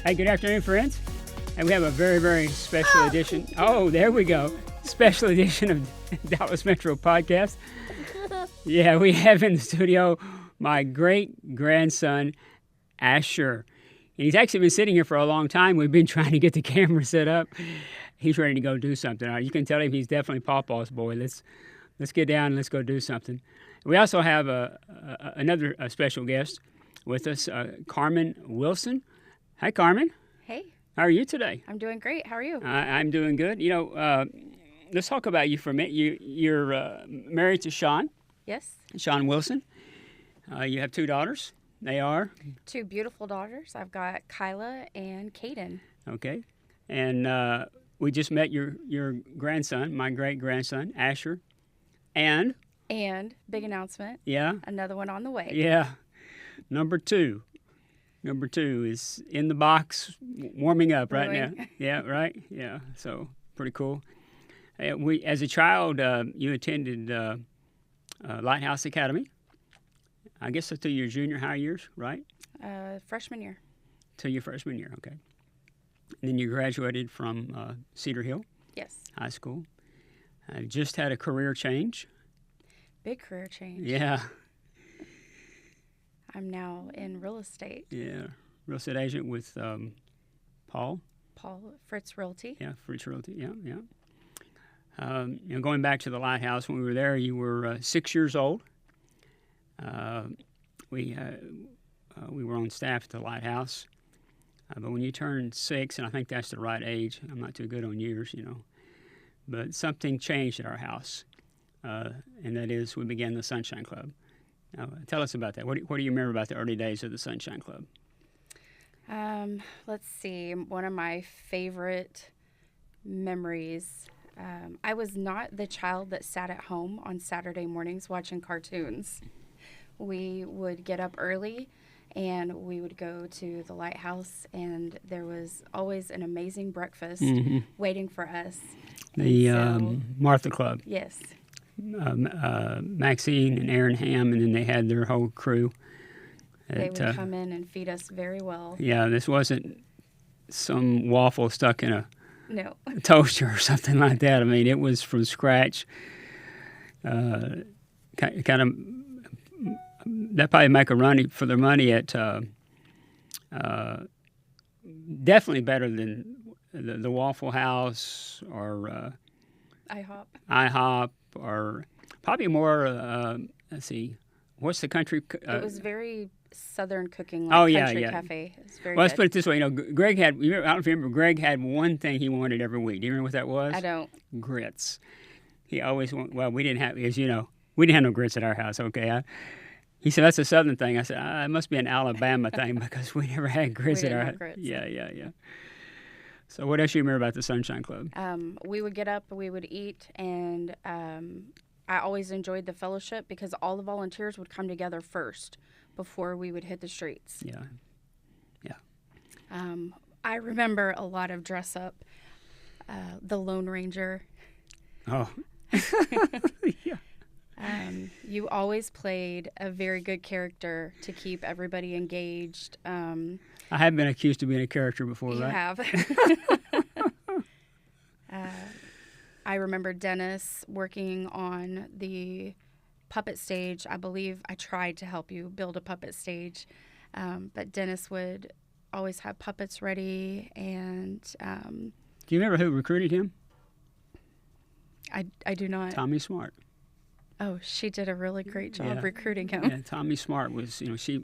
Hey, good afternoon, friends. And we have a very, very special edition. Oh, there we go. Special edition of Dallas Metro Podcast. Yeah, we have in the studio my great-grandson, Asher. And he's actually been sitting here for a long time. We've been trying to get the camera set up. He's ready to go do something. You can tell him he's definitely Pawpaw's boy. Let's get down and let's go do something. We also have another special guest with us, Carmen Wilson. Hi, Carmen. Hey. How are you today? I'm doing great. How are you? I'm doing good. You know, let's talk about you for a minute. You're married to Sean. Yes. Sean Wilson. You have two daughters. They are? Two beautiful daughters. I've got Kyla and Kaden. Okay. And we just met your grandson, my great-grandson, Asher. And big announcement. Yeah. Another one on the way. Yeah. Number two is in the box, warming up right now. Yeah, right? Yeah, so pretty cool. As a child, you attended Lighthouse Academy, I guess through your junior high years, right? Freshman year. Till your freshman year, okay. And then you graduated from Cedar Hill. Yes. High school. Just had a career change. Big career change. Yeah. I'm now in real estate. Yeah, real estate agent with Paul Fritz Realty. Yeah, Fritz Realty. Yeah. Going back to the Lighthouse, when we were there, you were 6 years old. We were on staff at the Lighthouse, but when you turned 6, and I think that's the right age. I'm not too good on years, but something changed at our house, and that is we began the Sunshine Club. Now, tell us about that. What do you remember about the early days of the Sunshine Club? Let's see. One of my favorite memories. I was not the child that sat at home on Saturday mornings watching cartoons. We would get up early and we would go to the Lighthouse, and there was always an amazing breakfast waiting for us. The Martha Club. Yes. Maxine and Aaron Ham, and then they had their whole crew. They would come in and feed us very well. Yeah, this wasn't some waffle stuck in a toaster or something like that. I mean, it was from scratch. Kind of, that probably make a run for their money at definitely better than the Waffle House or IHOP. Or probably more, let's see, what's the country? It was very Southern cooking, like country cafe. It was very let's good. put it this way. Greg had, I don't know if you remember, Greg had one thing he wanted every week. Do you remember what that was? I don't. Grits. He always wanted, well, we didn't have, as you know, we didn't have no grits at our house, okay? He said, that's a Southern thing. I said, it must be an Alabama thing because we never had grits at our house. Yeah. So what else do you remember about the Sunshine Club? We would get up, we would eat, and I always enjoyed the fellowship because all the volunteers would come together first before we would hit the streets. Yeah. I remember a lot of dress up. The Lone Ranger. Oh. Yeah. You always played a very good character to keep everybody engaged. I have been accused of being a character before, right? You have. I remember Dennis working on the puppet stage. I believe I tried to help you build a puppet stage, but Dennis would always have puppets ready. And do you remember who recruited him? I do not. Tommy Smart. Oh, she did a really great job recruiting him. Yeah, Tommy Smart was, she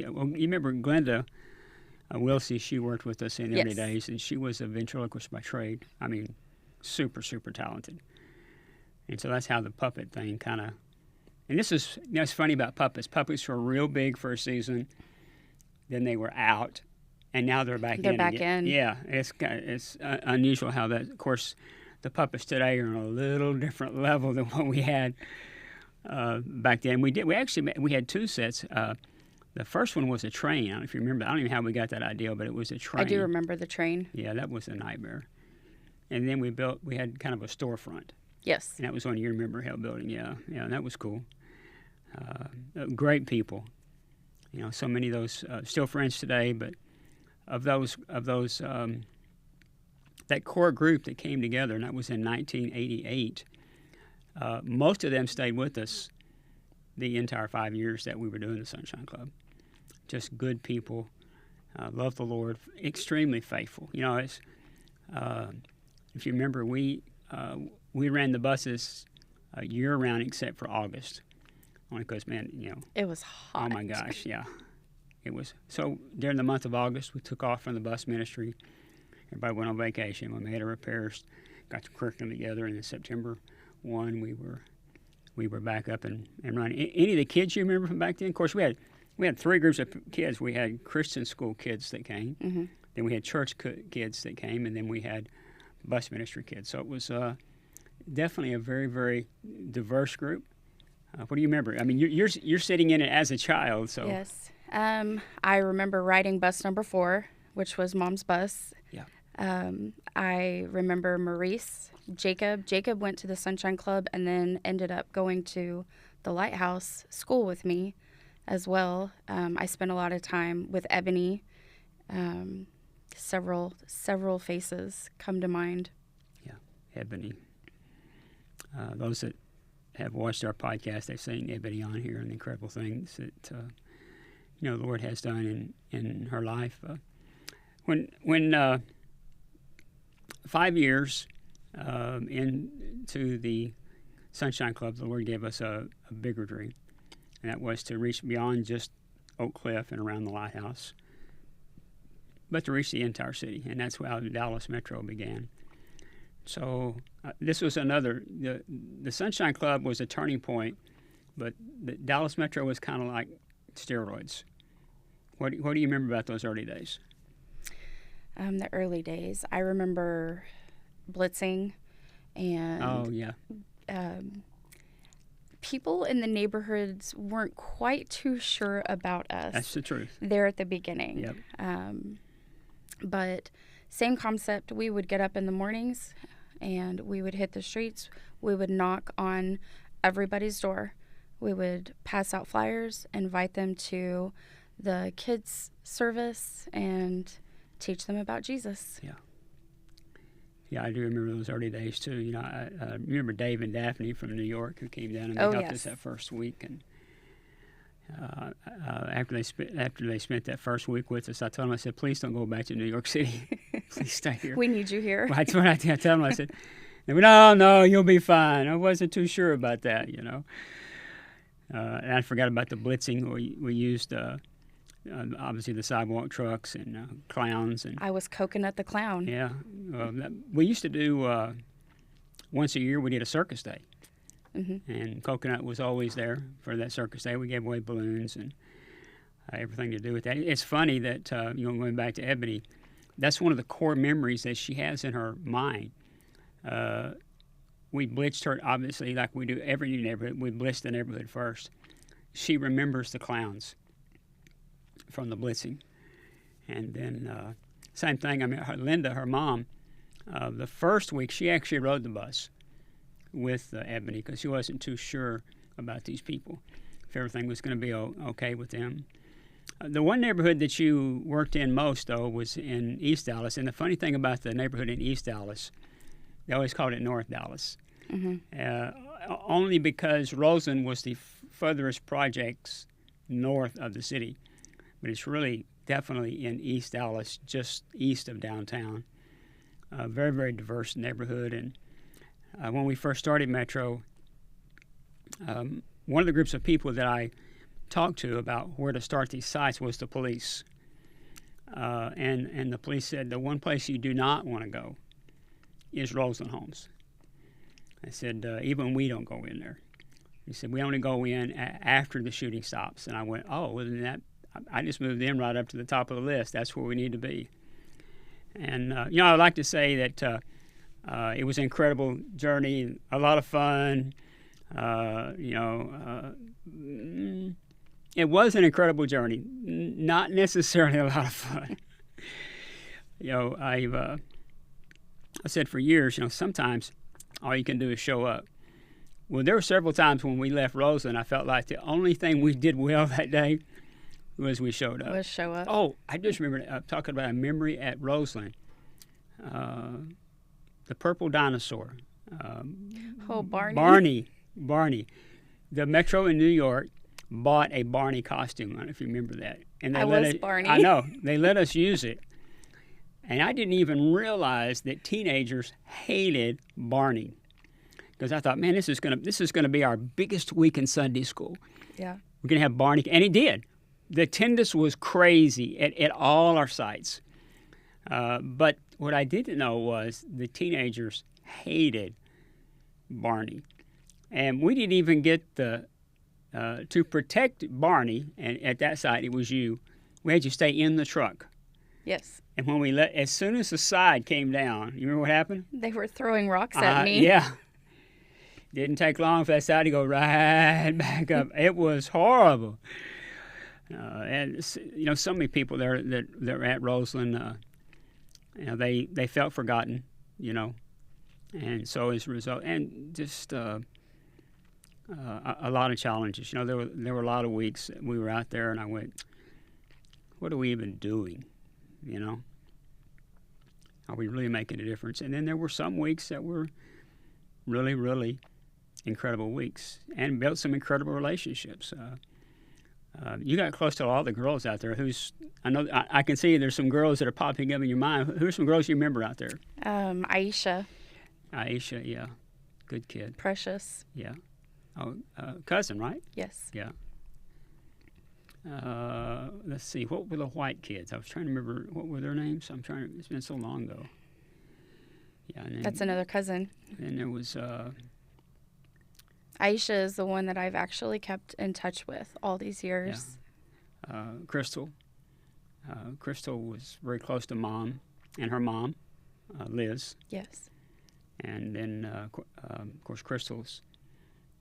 well, you remember Glenda Wilson, she worked with us in the early days, and she was a ventriloquist by trade. I mean, super, super talented. And so that's how the puppet thing kind of, and this is, it's funny about puppets. Puppets were real big for a season, then they were out, and now they're back in. They're back again. in. Yeah, it's unusual how that, of course, the puppets today are on a little different level than what we had back then. We had two sets. The first one was a train. I don't know if you remember. I don't even know how we got that idea, but it was a train. I do remember the train. Yeah, that was a nightmare. And then we had kind of a storefront. Yes. And that was one you remember building. Yeah, and that was cool. Great people. So many of those still friends today, but of those that core group that came together, and that was in 1988. Most of them stayed with us the entire 5 years that we were doing the Sunshine Club. Just good people, love the Lord, extremely faithful. You know, it's, if you remember, we ran the buses year round except for August, only because, man, you know, it was hot. Oh my gosh, yeah, it was. So during the month of August, we took off from the bus ministry. Everybody went on vacation. We made our repairs, got the curriculum together, and in September 1, we were back up and running. Any of the kids you remember from back then? Of course, we had 3 groups of kids. We had Christian school kids that came, Mm-hmm. then we had church kids that came, and then we had bus ministry kids. So it was definitely a very, very diverse group. What do you remember? I mean, you're sitting in it as a child, so. Yes. I remember riding bus number 4, which was Mom's bus. Yeah. I remember Maurice, Jacob. Jacob went to the Sunshine Club and then ended up going to the Lighthouse school with me as well. I spent a lot of time with Ebony. Several faces come to mind. Yeah, Ebony. Those that have watched our podcast, they've seen Ebony on here and the incredible things that the Lord has done in her life. When 5 years into the Sunshine Club, the Lord gave us a bigger dream, and that was to reach beyond just Oak Cliff and around the Lighthouse, but to reach the entire city, and that's how the Dallas Metro began. So this was the Sunshine Club was a turning point, but the Dallas Metro was kind of like steroids. What do you remember about those early days? The early days, I remember blitzing, and oh yeah, people in the neighborhoods weren't quite too sure about us. That's the truth. There at the beginning. Yep. But same concept. We would get up in the mornings, and we would hit the streets. We would knock on everybody's door. We would pass out flyers, invite them to the kids' service, and teach them about Jesus. Yeah. Yeah, I do remember those early days too. You know, I remember Dave and Daphne from New York who came down and they helped us that first week. And after they spent that first week with us, I told them, I said, please don't go back to New York City. Please stay here. We need you here. Well, that's what I told them. I said, no, you'll be fine. I wasn't too sure about that, you know. And I forgot about the blitzing. We used obviously the sidewalk trucks and clowns. And I was Coconut the Clown. Yeah. We used to do, once a year, we did a circus day. Mm-hmm. And Coconut was always there for that circus day. We gave away balloons and everything to do with that. It's funny that, going back to Ebony, that's one of the core memories that she has in her mind. We blitzed her, obviously, like we do every neighborhood. We blitzed the neighborhood first. She remembers the clowns from the blitzing. And then same thing, Linda, her mom, the first week, she actually rode the bus with Ebony because she wasn't too sure about these people, if everything was going to be okay with them. The one neighborhood that you worked in most, though, was in East Dallas. And the funny thing about the neighborhood in East Dallas, they always called it North Dallas. Mm-hmm. Only because Roseland was the furthest projects north of the city. But it's really definitely in East Dallas, just east of downtown. Very, very diverse neighborhood. And when we first started Metro, one of the groups of people that I talked to about where to start these sites was the police. And the police said the one place you do not want to go is Roseland Homes. I said, even we don't go in there. He said, we only go in after the shooting stops. And I went, oh, well, then I just moved them right up to the top of the list. That's where we need to be. And, I'd like to say that it was an incredible journey, a lot of fun. It was an incredible journey, not necessarily a lot of fun. I've said for years, sometimes all you can do is show up. Well, there were several times when we left Roseland, I felt like the only thing we did well that day as we showed up. Was show up. Oh, I just remember talking about a memory at Roseland. The purple dinosaur. Oh, Barney. The Metro in New York bought a Barney costume. I don't know if you remember that. And I was Barney. I know. They let us use it. And I didn't even realize that teenagers hated Barney. Because I thought, man, this is gonna be our biggest week in Sunday school. Yeah. We're gonna have Barney, and he did. The attendance was crazy at all our sites. But what I didn't know was the teenagers hated Barney, and we didn't even get to protect Barney. And at that site, it was you. We had you stay in the truck. Yes. And when as soon as the side came down, you remember what happened? They were throwing rocks at me. Yeah. Didn't take long for that side to go right back up. It was horrible. And so many people there that were at Roseland, they felt forgotten, and so as a result, and just a lot of challenges. There were a lot of weeks that we were out there, and I went, what are we even doing? Are we really making a difference? And then there were some weeks that were really, really incredible weeks, and built some incredible relationships. You got close to all the girls out there. I can see there's some girls that are popping up in your mind. Who are some girls you remember out there? Aisha. Aisha, yeah. Good kid. Precious. Yeah. Oh, cousin, right? Yes. Yeah. Let's see. What were the white kids? I was trying to remember what were their names. It's been so long ago. Yeah. That's another cousin. And there was Aisha is the one that I've actually kept in touch with all these years. Yeah. Crystal. Crystal was very close to Mom and her mom, Liz. Yes. And then, of course, Crystal's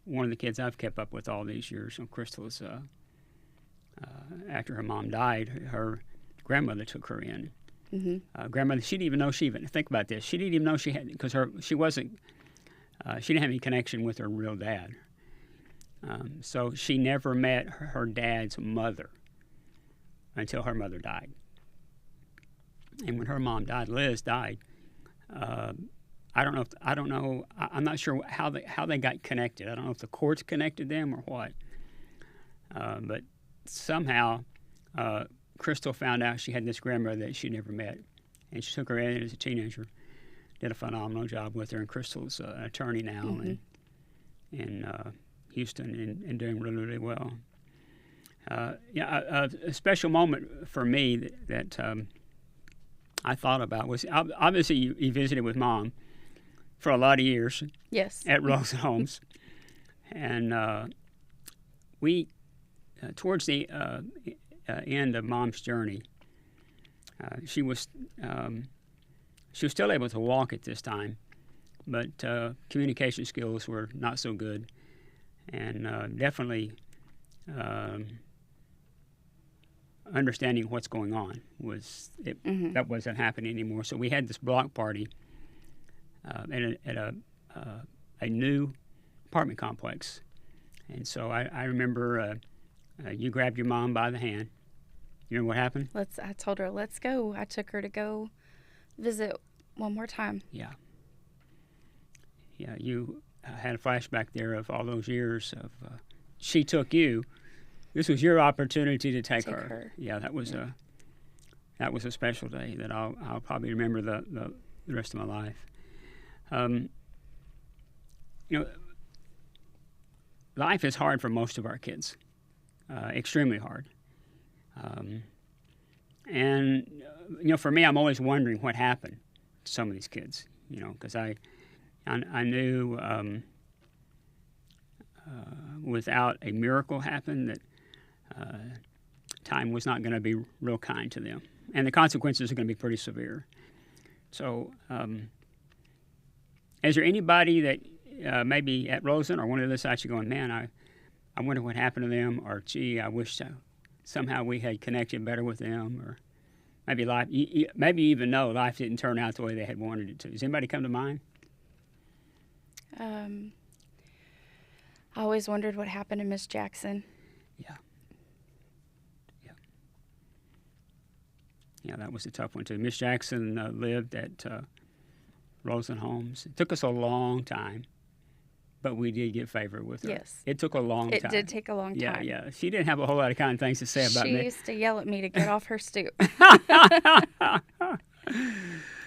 one of the kids I've kept up with all these years. So Crystal's, after her mom died, her grandmother took her in. Mm-hmm. Grandmother, she didn't even know think about this. She didn't even know she had, because she didn't have any connection with her real dad. So she never met her dad's mother until her mother died. And when her mom died, Liz died. I'm not sure how they got connected. I don't know if the courts connected them or what. But somehow, Crystal found out she had this grandmother that she never met, and she took her in as a teenager. Did a phenomenal job with her, and Crystal's an attorney now in Houston and doing really, really well. A special moment for me that I thought about was obviously you visited with Mom for a lot of years. Yes. At Rose Homes, and we towards the end of Mom's journey, she was still able to walk at this time, but communication skills were not so good, and definitely understanding what's going on that wasn't happening anymore. So we had this block party at a new apartment complex, and so I remember you grabbed your mom by the hand. You know what happened? I told her, let's go. I took her to go visit one more time. Yeah. Yeah, you had a flashback there of all those years of she took you. This was your opportunity to take her. Yeah, that was a special day that I'll probably remember the rest of my life. Life is hard for most of our kids, extremely hard. And for me, I'm always wondering what happened to some of these kids. Because I knew without a miracle happen that time was not going to be real kind to them, and the consequences are going to be pretty severe. So, is there anybody that maybe at Roseland or one of the sites you're going, man, I wonder what happened to them, or gee, I wish somehow we had connected better with them, or maybe you even know life didn't turn out the way they had wanted it to. Does anybody come to mind? I always wondered what happened to Miss Jackson. Yeah. Yeah, that was a tough one too. Miss Jackson lived at Roseland Homes. It took us a long time, but we did get favor with her. Yes. It took a long time. It did take a long time. Yeah. She didn't have a whole lot of kind things to say about me. She used to yell at me to get off her stoop.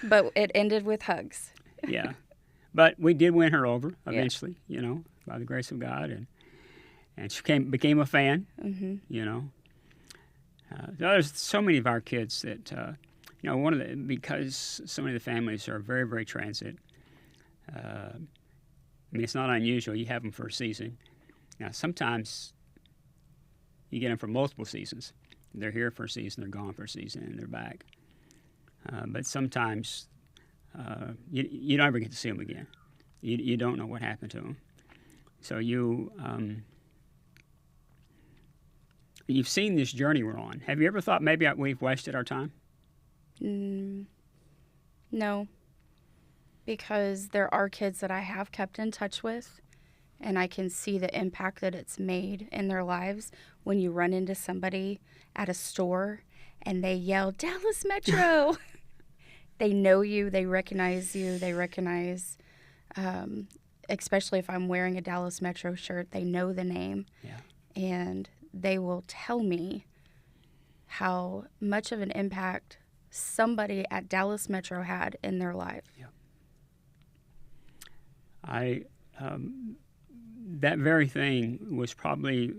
But it ended with hugs. Yeah. But we did win her over eventually, you know, by the grace of God. And she became a fan, you know. There's so many of our kids that, you know, because so many of the families are very, very transit. I mean, it's not unusual. You have them for a season. Now, sometimes you get them for multiple seasons. They're here for a season, they're gone for a season, and they're back. But sometimes you don't ever get to see them again. You don't know what happened to them. So you've seen this journey we're on. Have you ever thought maybe we've wasted our time? No, because there are kids that I have kept in touch with, and I can see the impact that it's made in their lives when you run into somebody at a store and they yell, "Dallas Metro!" They know you, they recognize you, they recognize, especially if I'm wearing a Dallas Metro shirt, they know the name. Yeah. And they will tell me how much of an impact somebody at Dallas Metro had in their life. Yeah. That very thing was probably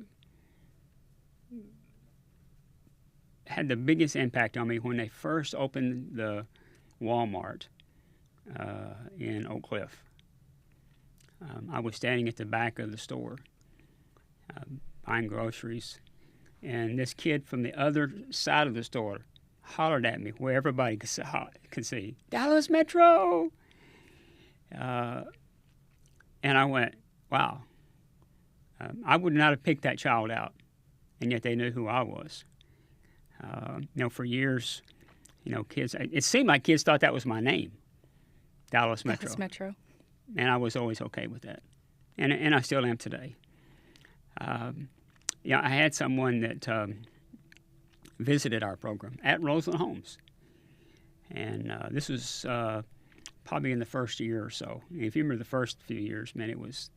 had the biggest impact on me when they first opened the Walmart in Oak Cliff. I was standing at the back of the store buying groceries, and this kid from the other side of the store hollered at me where everybody could see, "Dallas Metro!" And I went, wow. I would not have picked that child out, and yet they knew who I was. You know, for years, you know, it seemed like kids thought that was my name, Dallas Metro. Dallas Metro. And I was always okay with that. And I still am today. Yeah, I had someone that visited our program at Roseland Homes. And this was probably in the first year or so. And if you remember the first few years, man, it was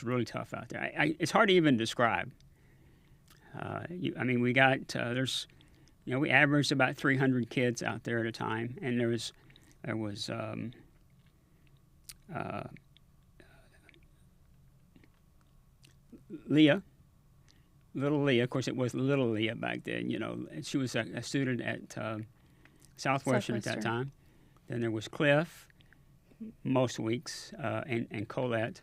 really tough out there. It's hard to even describe. I mean, we got, you know, we averaged about 300 kids out there at a time. And there was Leah, little Leah. Of course, it was little Leah back then. You know, she was a student at Southwestern at that time. Then there was Cliff, most weeks, and Colette.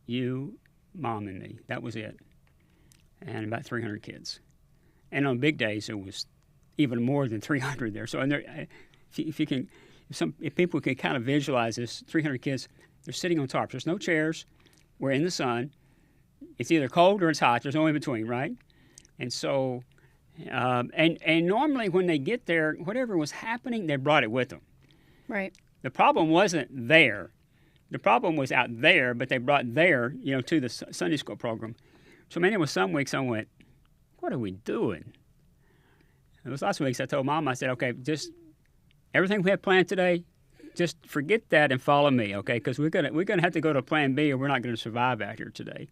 You, Mom, and me. That was it. And about 300 kids. And on big days, it was even more than 300 there. So, and there, if people can kind of visualize this, 300 kids, they're sitting on tarps. There's no chairs. We're in the sun. It's either cold or it's hot. There's no in between, right? And so, and normally when they get there, whatever was happening, they brought it with them. Right. The problem wasn't there. The problem was out there, but they brought there, you know, to the Sunday school program. So, man, it was some weeks I went, what are we doing? And those last weeks I told Mom, I said, okay, just everything we have planned today, just forget that and follow me, okay? Because we're gonna have to go to Plan B, or we're not going to survive out here today.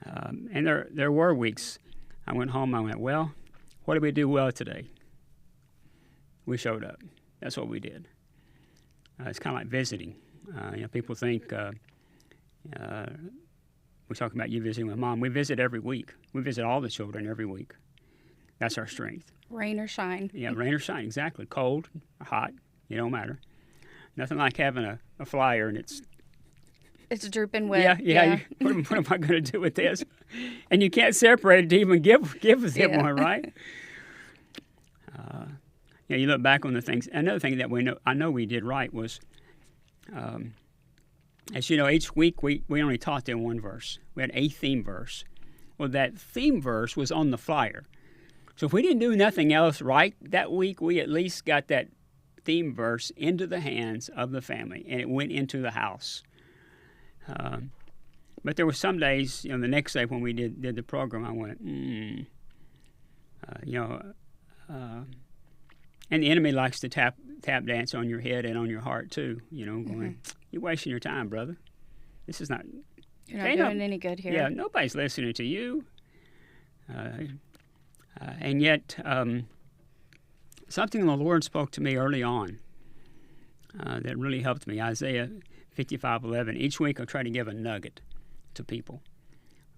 And there were weeks I went home. I went, well, what did we do well today? We showed up. That's what we did. It's kind of like visiting. You know, people think we're talking about you visiting with Mom. We visit every week. We visit all the children every week. That's our strength. Rain or shine. Yeah, rain or shine, exactly. Cold or hot, it don't matter. Nothing like having a flyer and it's drooping wet. Yeah. What am I going to do with this? And you can't separate it to even give them one, right? Yeah, you look back on the things. Another thing that I know we did right was, as you know, each week we only taught them one verse. We had a theme verse. Well, that theme verse was on the flyer. So if we didn't do nothing else right that week, we at least got that theme verse into the hands of the family, and it went into the house. But there were some days, the next day when we did the program, I went, and the enemy likes to tap dance on your head and on your heart too. Going, you're wasting your time, brother. This is not. You're not doing any good here. Yeah, nobody's listening to you. And yet, something the Lord spoke to me early on that really helped me. Isaiah 55:11. Each week, I'll try to give a nugget to people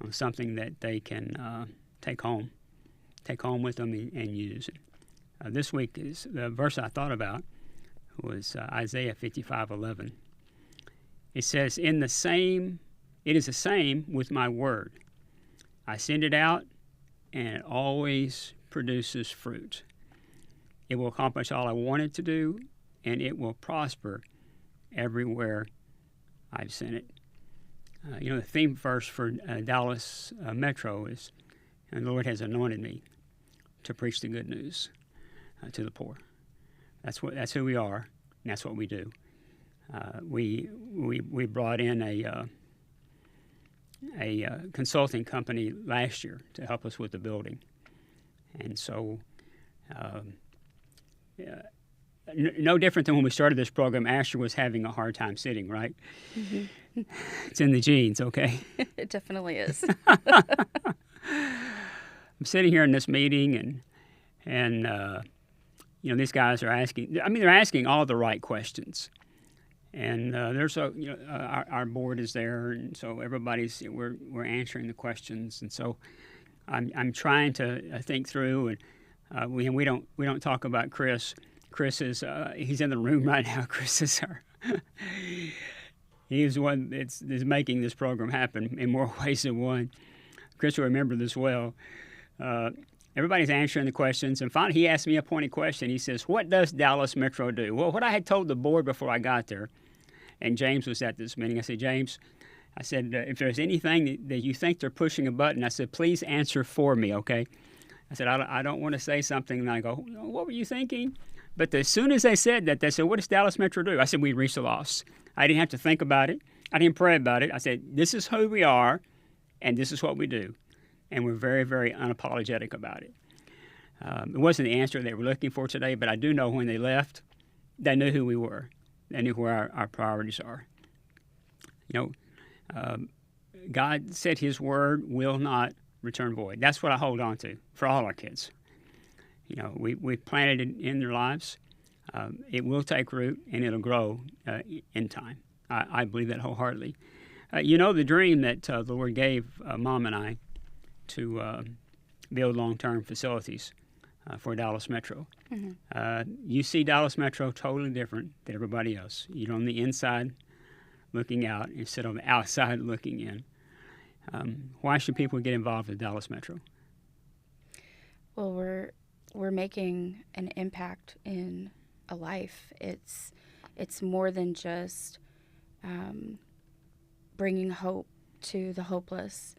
on something that they can take home with them and use it. This week, the verse I thought about was Isaiah 55:11. It says, it is the same with my word. I send it out, and it always produces fruit. It will accomplish all I want it to do, and it will prosper everywhere I've sent it. The theme verse for Dallas Metro is, and the Lord has anointed me to preach the good news to the poor. That's who we are, and that's what we do. We brought in a consulting company last year to help us with the building, and so no different than when we started this program. Asher was having a hard time sitting, right? Mm-hmm. It's in the genes, okay? It definitely is. I'm sitting here in this meeting, and these guys are asking. They're asking all the right questions. And there's our board is there, and so we're answering the questions, and so I'm trying to think through, and we don't talk about Chris. Chris is he's in the room right now. Chris is he's the one that's making this program happen in more ways than one. Chris will remember this well. Everybody's answering the questions, and finally he asked me a pointed question. He says, "What does Dallas Metro do?" Well, what I had told the board before I got there. And James was at this meeting. I said, James, if there's anything that you think they're pushing a button, I said, please answer for me, okay? I said, I don't want to say something, and I go, what were you thinking? But as soon as they said that, they said, what does Dallas Metro do? I said, we reach the lost. I didn't have to think about it. I didn't pray about it. I said, this is who we are, and this is what we do. And we're very, very unapologetic about it. It wasn't the answer they were looking for today, but I do know when they left, they knew who we were. They knew where our priorities are. God said His word will not return void. That's what I hold on to for all our kids. We planted it in their lives. It will take root, and it'll grow in time. I believe that wholeheartedly. The dream that the Lord gave Mom and I to build long-term facilities for Dallas Metro. Mm-hmm. You see Dallas Metro totally different than everybody else. You're on the inside looking out instead of the outside looking in. Why should people get involved with Dallas Metro? Well, we're making an impact in a life. It's more than just bringing hope to the hopeless.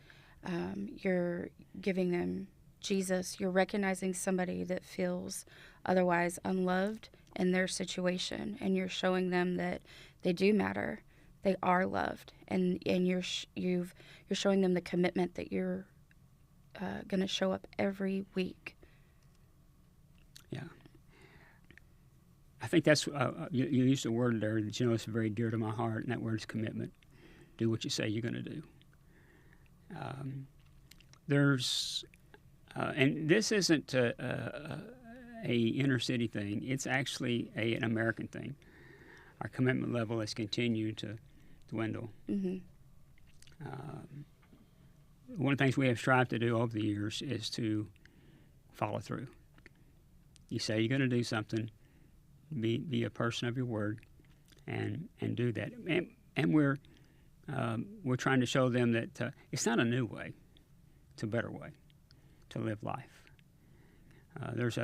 You're giving them Jesus. You're recognizing somebody that feels otherwise unloved in their situation, and you're showing them that they do matter. They are loved, and you're showing them the commitment that you're going to show up every week. Yeah, I think that's you used a word there that it's very dear to my heart, and that word is commitment. Do what you say you're going to do. And this isn't a inner city thing. It's actually an American thing. Our commitment level has continued to dwindle. Mm-hmm. One of the things we have strived to do over the years is to follow through. You say you're going to do something, be a person of your word, and do that. And we're trying to show them that it's not a new way; it's a better way to live life. There's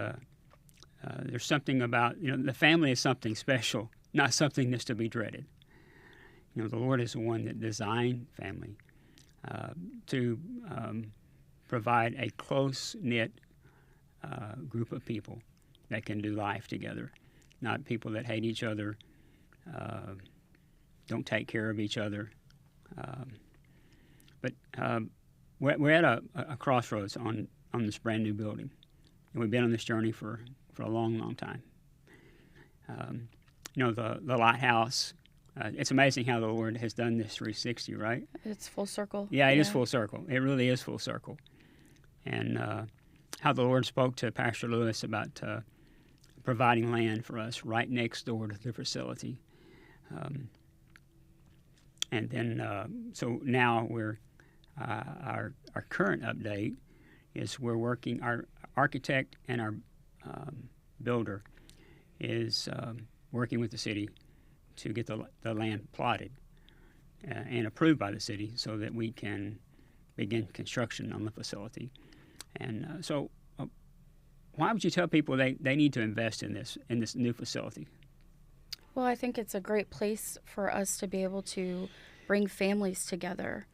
something about the family is something special, not something that's to be dreaded. The Lord is the one that designed family to provide a close-knit group of people that can do life together, not people that hate each other, don't take care of each other. But we're at a crossroads on this brand new building. And we've been on this journey for a long, long time. The Lighthouse, it's amazing how the Lord has done this 360, right? It's full circle. Yeah, it is full circle. It really is full circle. And how the Lord spoke to Pastor Lewis about providing land for us right next door to the facility. And then, so now our current update is we're working, our architect and our builder is working with the city to get the land plotted and approved by the city so that we can begin construction on the facility. And so why would you tell people they need to invest in this new facility? Well, I think it's a great place for us to be able to bring families together,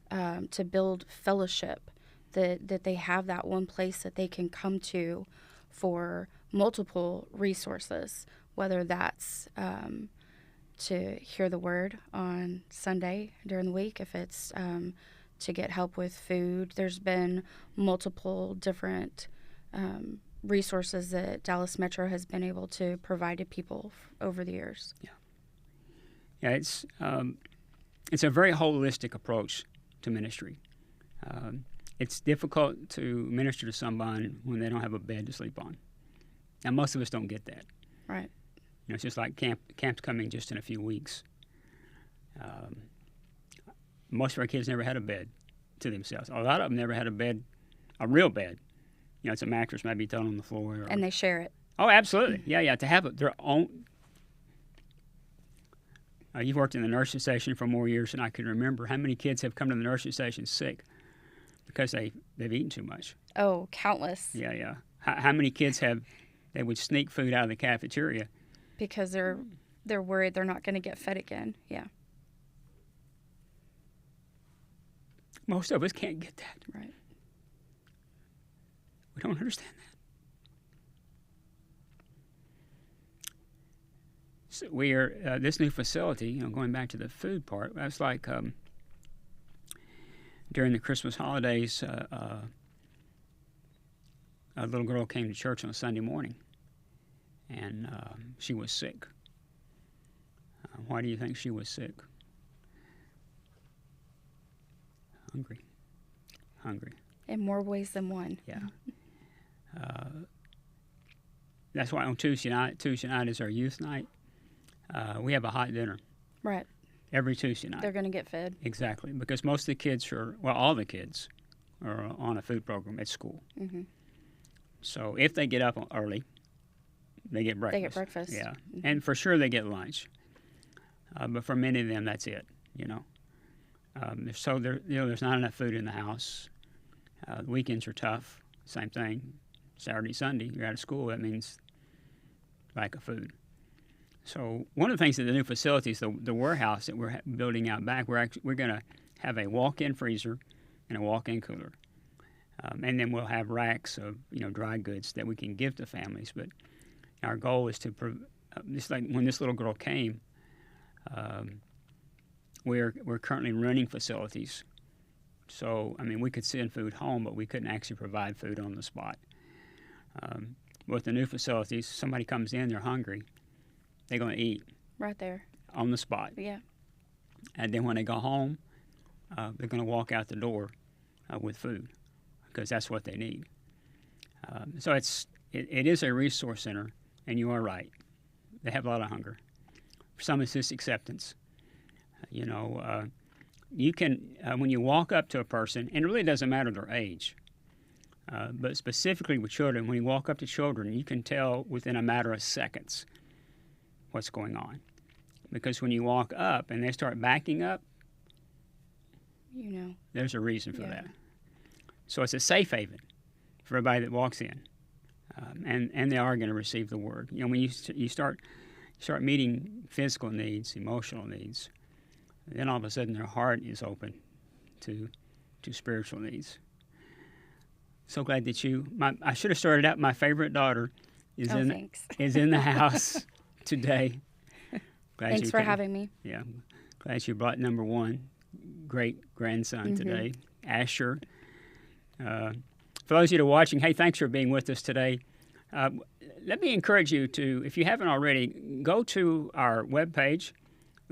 to build fellowship, that they have that one place that they can come to for multiple resources, whether that's to hear the word on Sunday during the week, if it's to get help with food. There's been multiple different resources that Dallas Metro has been able to provide to people over the years. Yeah, it's a very holistic approach to ministry. It's difficult to minister to someone when they don't have a bed to sleep on. And most of us don't get that. Right. It's just like camp's coming just in a few weeks. Most of our kids never had a bed to themselves. A lot of them never had a real bed. It's a mattress maybe thrown on the floor. And they share it. Oh, absolutely. Yeah. To have their own. You've worked in the nursery station for more years than I can remember. How many kids have come to the nursery station sick because they've eaten too much? Oh, countless. Yeah. How many kids they would sneak food out of the cafeteria because they're worried they're not going to get fed again. Yeah. Most of us can't get that. Right. We don't understand that. So we are this new facility. Going back to the food part, that's like during the Christmas holidays. A little girl came to church on Sunday morning, and she was sick. Why do you think she was sick? Hungry. In more ways than one. Yeah. That's why on Tuesday night is our youth night. We have a hot dinner. Right. Every Tuesday night. They're going to get fed. Exactly, because most of the kids all the kids are on a food program at school. Mm-hmm. So if they get up early, they get breakfast. They get breakfast. Yeah, mm-hmm. And for sure they get lunch. But for many of them, that's it. So there's not enough food in the house. The weekends are tough. Same thing. Saturday, Sunday, you're out of school. That means lack of food. So one of the things that the new facility is the warehouse that we're building out back. We're going to have a walk-in freezer and a walk-in cooler, and then we'll have racks of dry goods that we can give to families. But our goal is to just like when this little girl came, we're currently running facilities. So we could send food home, but we couldn't actually provide food on the spot. With the new facilities, somebody comes in, they're hungry. They're going to eat. Right there. On the spot. Yeah. And then when they go home, they're going to walk out the door with food because that's what they need. So it is a resource center, and you are right. They have a lot of hunger. For some, it's just acceptance. You can, when you walk up to a person, and it really doesn't matter their age, but specifically with children, when you walk up to children, you can tell within a matter of seconds what's going on. Because when you walk up and they start backing up, there's a reason for that. So it's a safe haven for everybody that walks in, and they are going to receive the word. When you start meeting physical needs, emotional needs, then all of a sudden their heart is open to spiritual needs. So glad that I should have started out. My favorite daughter is in the house today. Thanks for having me. Yeah, glad you brought number one great-grandson today, Asher. For those of you that are watching, hey, thanks for being with us today. Let me encourage you to, if you haven't already, go to our webpage,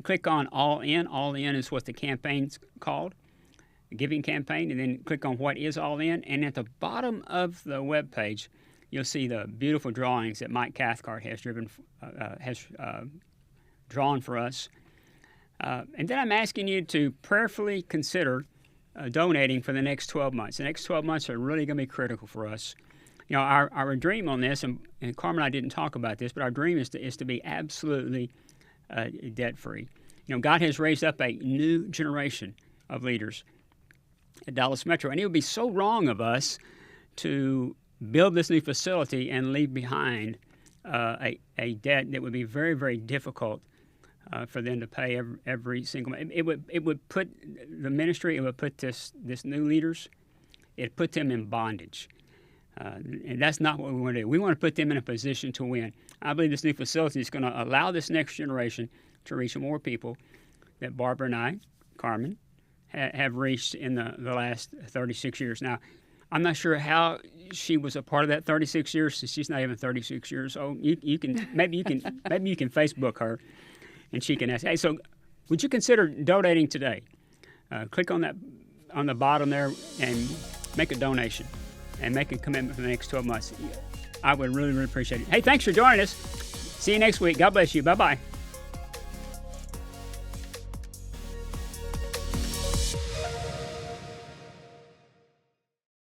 click on All In. All In is what the campaign's called, the giving campaign, and then click on What is All In. And at the bottom of the webpage, you'll see the beautiful drawings that Mike Cathcart has drawn for us. And then I'm asking you to prayerfully consider donating for the next 12 months. The next 12 months are really going to be critical for us. You know, our dream on this, and Carmen and I didn't talk about this, but our dream is to be absolutely debt-free. You know, God has raised up a new generation of leaders at Dallas Metro, and it would be so wrong of us to build this new facility and leave behind a debt that would be very, very difficult for them to pay every single month. It would put the ministry, it would put this new leaders, it put them in bondage. And that's not what we want to do. We want to put them in a position to win. I believe this new facility is going to allow this next generation to reach more people that Barbara and I, Carmen, have reached in the last 36 years. Now, I'm not sure how she was a part of that 36 years. So she's not even 36 years old. You can maybe you can Facebook her, and she can ask, hey, so would you consider donating today? Click on that on the bottom there and make a donation and make a commitment for the next 12 months. I would really, really appreciate it. Hey, thanks for joining us. See you next week. God bless you. Bye-bye.